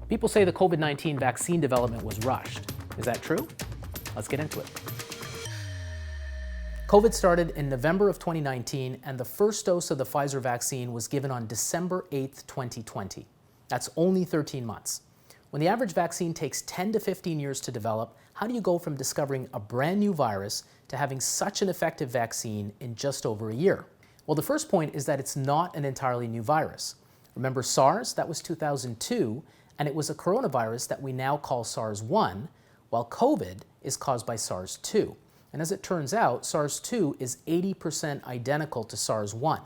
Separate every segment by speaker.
Speaker 1: People say the COVID-19 vaccine development was rushed. Is that true? Let's get into it. COVID started in November of 2019, and the first dose of the Pfizer vaccine was given on December 8th, 2020. That's only 13 months. When the average vaccine takes 10 to 15 years to develop, how do you go from discovering a brand new virus to having such an effective vaccine in just over a year? Well, the first point is that it's not an entirely new virus. Remember SARS? That was 2002, and it was a coronavirus that we now call SARS-1, while COVID is caused by SARS-2. And as it turns out, SARS-2 is 80% identical to SARS-1.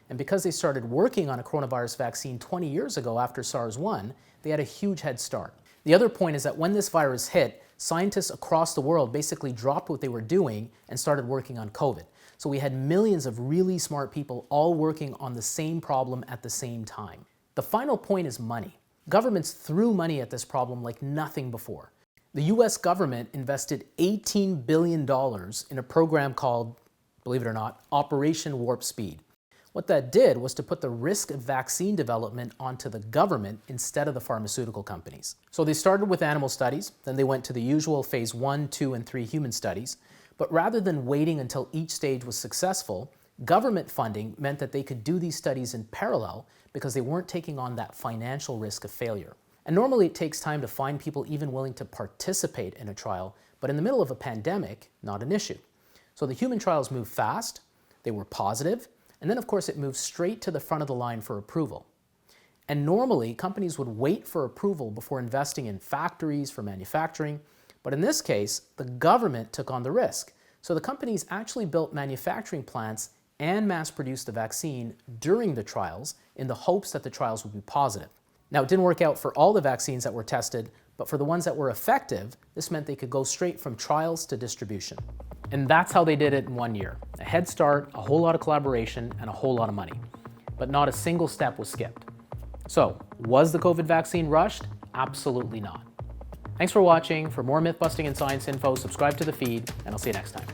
Speaker 1: And because they started working on a coronavirus vaccine 20 years ago after SARS-1, they had a huge head start. The other point is that when this virus hit, scientists across the world basically dropped what they were doing and started working on COVID. So we had millions of really smart people all working on the same problem at the same time. The final point is money. Governments threw money at this problem like nothing before. The US government invested $18 billion in a program called, believe it or not, Operation Warp Speed. What that did was to put the risk of vaccine development onto the government instead of the pharmaceutical companies. So they started with animal studies, then they went to the usual phase 1, 2, and 3 human studies. But rather than waiting until each stage was successful, government funding meant that they could do these studies in parallel because they weren't taking on that financial risk of failure. And normally it takes time to find people even willing to participate in a trial, but in the middle of a pandemic, not an issue. So the human trials moved fast, they were positive, and then of course it moved straight to the front of the line for approval. And normally companies would wait for approval before investing in factories for manufacturing, but in this case, the government took on the risk. So the companies actually built manufacturing plants and mass-produced the vaccine during the trials in the hopes that the trials would be positive. Now, it didn't work out for all the vaccines that were tested, but for the ones that were effective, this meant they could go straight from trials to distribution. And that's how they did it in 1 year. A head start, a whole lot of collaboration, and a whole lot of money. But not a single step was skipped. So, was the COVID vaccine rushed? Absolutely not. Thanks for watching. For more myth-busting and science info, subscribe to the feed, and I'll see you next time.